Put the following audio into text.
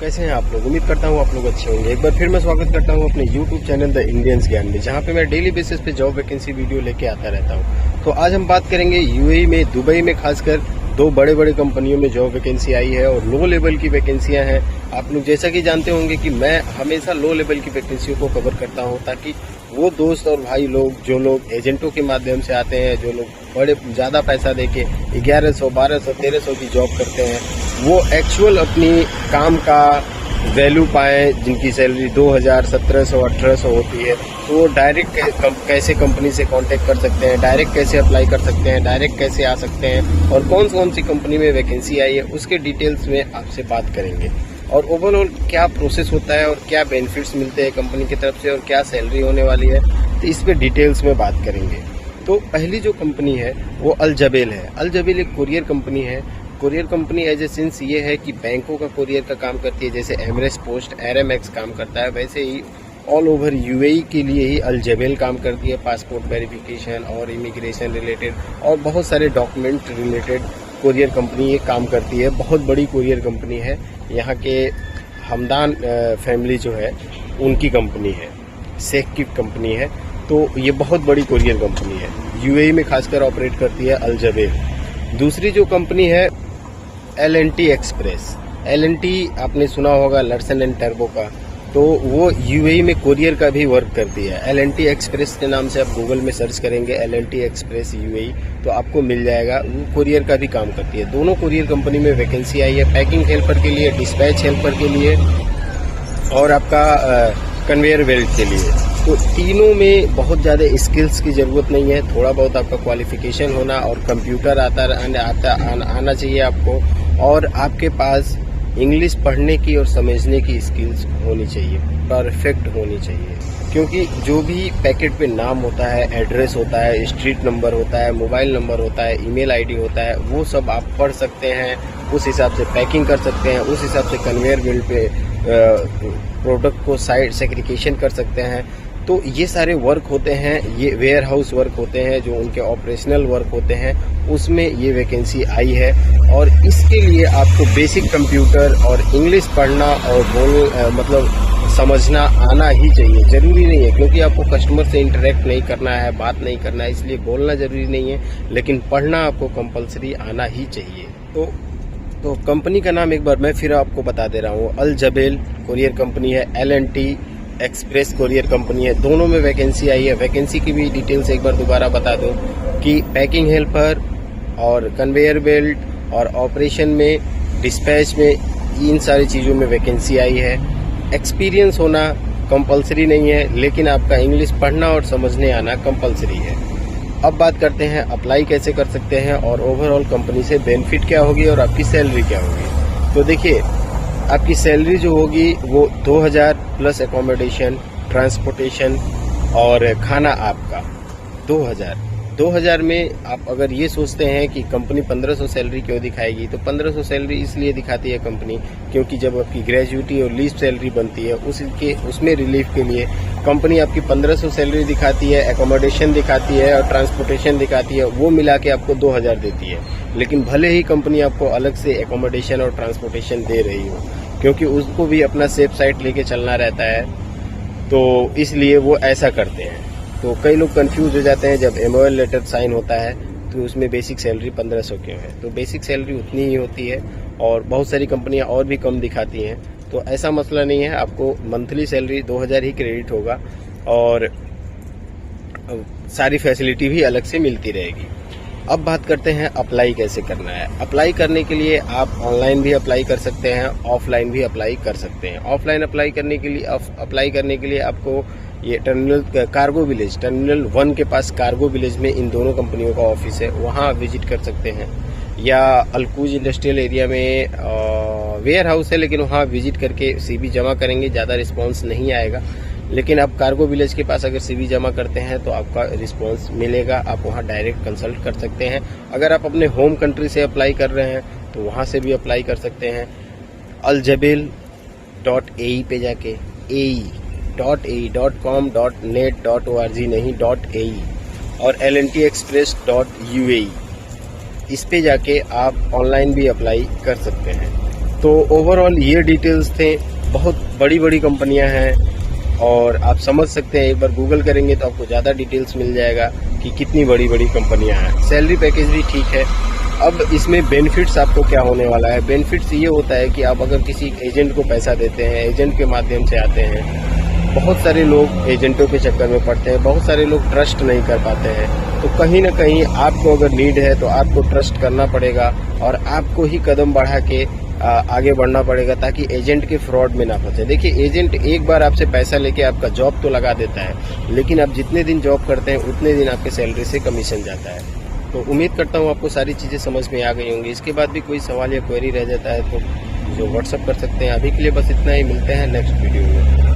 कैसे हैं आप लोग। उम्मीद करता हूँ आप लोग अच्छे होंगे। एक बार फिर मैं स्वागत करता हूँ अपने YouTube चैनल द इंडियंस ज्ञान में, जहाँ पे मैं डेली बेसिस पे जॉब वैकेंसी वीडियो लेके आता रहता हूँ। तो आज हम बात करेंगे यूएई में, दुबई में खासकर दो बड़े बड़े कंपनियों में जॉब वैकेंसी आई है और लो लेवल की वैकेंसियां हैं। आप लोग जैसा कि जानते होंगे कि मैं हमेशा लो लेवल की वैकेंसियों को कवर करता हूं, ताकि वो दोस्त और भाई लोग जो लोग एजेंटों के माध्यम से आते हैं, जो लोग बड़े ज़्यादा पैसा देके 1100, 1200, 1300 की जॉब करते हैं, वो एक्चुअल अपनी काम का वैल्यू पाएँ। जिनकी सैलरी 2000, 1700, 1800 होती है, तो वो डायरेक्ट कैसे कंपनी से कांटेक्ट कर सकते हैं, डायरेक्ट कैसे अप्लाई कर सकते हैं, डायरेक्ट कैसे आ सकते हैं और कौन सी कंपनी में वैकेंसी आई है, उसके डिटेल्स में आपसे बात करेंगे। और ओवरऑल क्या प्रोसेस होता है और क्या बेनिफिट्स मिलते हैं कंपनी की तरफ से और क्या सैलरी होने वाली है, तो इस पर डिटेल्स में बात करेंगे। तो पहली जो कंपनी है वो अलजबेल है। अलजबेल एक कोरियर कंपनी है। Courier company as a since ये है कि बैंकों का कोरियर का काम करती है। जैसे एमरेस पोस्ट, एरएमएक्स काम करता है, वैसे ही ऑल ओवर यूएई के लिए ही अलजबेल काम करती है। पासपोर्ट वेरिफिकेशन और इमिग्रेशन रिलेटेड और बहुत सारे डॉक्यूमेंट रिलेटेड कोरियर कंपनी ये काम करती है। बहुत बड़ी कोरियर कंपनी है। यहाँ के हमदान फैमिली जो है उनकी कंपनी है, शेख की कंपनी है। तो ये बहुत बड़ी कोरियर कंपनी है, यूएई में खासकर ऑपरेट करती है अलजबेल। दूसरी जो कंपनी है L&T एक्सप्रेस। L&T आपने सुना होगा लर्सन एंड टर्बो का, तो वो यूएई में कोरियर का भी वर्क करती है। L&T एक्सप्रेस के नाम से आप गूगल में सर्च करेंगे L&T एक्सप्रेस यूएई, तो आपको मिल जाएगा। वो कोरियर का भी काम करती है। दोनों कोरियर कंपनी में वैकेंसी आई है, पैकिंग हेल्पर के लिए, डिस्पैच हेल्पर के लिए और आपका कन्वेयर बेल्ट के लिए। तो तीनों में बहुत ज़्यादा स्किल्स की ज़रूरत नहीं है। थोड़ा बहुत आपका क्वालिफिकेशन होना और कंप्यूटर आना चाहिए आपको, और आपके पास इंग्लिश पढ़ने की और समझने की स्किल्स होनी चाहिए, परफेक्ट होनी चाहिए। क्योंकि जो भी पैकेट पे नाम होता है, एड्रेस होता है, स्ट्रीट नंबर होता है, मोबाइल नंबर होता है, ईमेल आईडी होता है, वो सब आप पढ़ सकते हैं। उस हिसाब से पैकिंग कर सकते हैं, उस हिसाब से कन्वेयर बेल्ट पे प्रोडक्ट को साइड सेग्रीगेशन कर सकते हैं। तो ये सारे वर्क होते हैं, ये वेयर हाउस वर्क होते हैं, जो उनके ऑपरेशनल वर्क होते हैं, उसमें ये वैकेंसी आई है। और इसके लिए आपको बेसिक कंप्यूटर और इंग्लिश पढ़ना और मतलब समझना आना ही चाहिए। जरूरी नहीं है, क्योंकि आपको कस्टमर से इंटरेक्ट नहीं करना है, बात नहीं करना है, इसलिए बोलना जरूरी नहीं है, लेकिन पढ़ना आपको कंपलसरी आना ही चाहिए। तो कंपनी का नाम एक बार मैं फिर आपको बता दे रहा हूँ। अलजबेल कोरियर कंपनी है, L&T एक्सप्रेस कोरियर कंपनी है। दोनों में वैकेंसी आई है। वैकेंसी की भी डिटेल्स एक बार दोबारा बता दूं कि पैकिंग हेल्पर और कन्वेयर बेल्ट और ऑपरेशन में, डिस्पैच में, इन सारी चीज़ों में वैकेंसी आई है। एक्सपीरियंस होना कंपलसरी नहीं है, लेकिन आपका इंग्लिश पढ़ना और समझने आना कंपलसरी है। अब बात करते हैं अप्लाई कैसे कर सकते हैं और ओवरऑल कंपनी से बेनिफिट क्या होगी और आपकी सैलरी क्या होगी। तो देखिए, आपकी सैलरी जो होगी वो 2000 प्लस एकोमोडेशन, ट्रांसपोर्टेशन और खाना आपका 2000 में आप अगर ये सोचते हैं कि कंपनी 1500 सैलरी क्यों दिखाएगी, तो 1500 सैलरी इसलिए दिखाती है कंपनी, क्योंकि जब आपकी ग्रेजुएटी और लीव सैलरी बनती है उसमें रिलीफ के लिए कंपनी आपकी 1500 सैलरी दिखाती है, एकोमोडेशन दिखाती है और ट्रांसपोर्टेशन दिखाती है, वो मिला के आपको 2000 देती है। लेकिन भले ही कंपनी आपको अलग से एकोमोडेशन और ट्रांसपोर्टेशन दे रही हो, क्योंकि उसको भी अपना सेफ साइड लेके चलना रहता है, तो इसलिए वो ऐसा करते हैं। तो कई लोग कंफ्यूज हो जाते हैं जब MOL लेटर साइन होता है तो उसमें बेसिक सैलरी 1500 क्यों है। तो बेसिक सैलरी उतनी ही होती है और बहुत सारी कंपनियां और भी कम दिखाती हैं, तो ऐसा मसला नहीं है। आपको मंथली सैलरी 2000 ही क्रेडिट होगा और सारी फैसिलिटी भी अलग से मिलती रहेगी। अब बात करते हैं अप्लाई कैसे करना है। अप्लाई करने के लिए आप ऑनलाइन भी अप्लाई कर सकते हैं, ऑफलाइन भी अप्लाई कर सकते हैं। ऑफलाइन अप्लाई करने के लिए आपको ये कार्गो विलेज, टर्मिनल 1 के पास कार्गो विलेज में इन दोनों कंपनियों का ऑफिस है, वहाँ विजिट कर सकते हैं। या अलकूज इंडस्ट्रियल एरिया में वेयर हाउस है, लेकिन वहाँ विजिट करके CV जमा करेंगे, ज़्यादा रिस्पांस नहीं आएगा। लेकिन आप कार्गो विलेज के पास अगर CV जमा करते हैं तो आपका रिस्पांस मिलेगा, आप वहाँ डायरेक्ट कंसल्ट कर सकते हैं। अगर आप अपने होम कंट्री से अप्लाई कर रहे हैं तो वहाँ से भी अप्लाई कर सकते हैं। aljabel.ae पे जाके ae.ae.com.net.org नहीं .ae और LNTexpress.ua इस पे जाके आप ऑनलाइन भी अप्लाई कर सकते हैं। तो ओवरऑल ये डिटेल्स थे। बहुत बड़ी बड़ी कंपनियां हैं और आप समझ सकते हैं, एक बार गूगल करेंगे तो आपको ज़्यादा डिटेल्स मिल जाएगा कि कितनी बड़ी बड़ी कंपनियां हैं। सैलरी पैकेज भी ठीक है। अब इसमें बेनिफिट्स आपको क्या होने वाला है। बेनिफिट्स ये होता है कि आप अगर किसी एजेंट को पैसा देते हैं, एजेंट के माध्यम से आते हैं, बहुत सारे लोग एजेंटों के चक्कर में पड़ते हैं, बहुत सारे लोग ट्रस्ट नहीं कर पाते हैं। तो कहीं ना कहीं आपको अगर नीड है तो आपको ट्रस्ट करना पड़ेगा और आपको ही कदम बढ़ा के आगे बढ़ना पड़ेगा ताकि एजेंट के फ्रॉड में ना फंसे। देखिए, एजेंट एक बार आपसे पैसा लेके आपका जॉब तो लगा देता है, लेकिन आप जितने दिन जॉब करते हैं उतने दिन आपके सैलरी से कमीशन जाता है। तो उम्मीद करता हूँ आपको सारी चीज़ें समझ में आ गई होंगी। इसके बाद भी कोई सवाल या क्वेरी रह जाता है तो जो व्हाट्सअप कर सकते हैं। अभी के लिए बस इतना ही, मिलते हैं नेक्स्ट वीडियो में।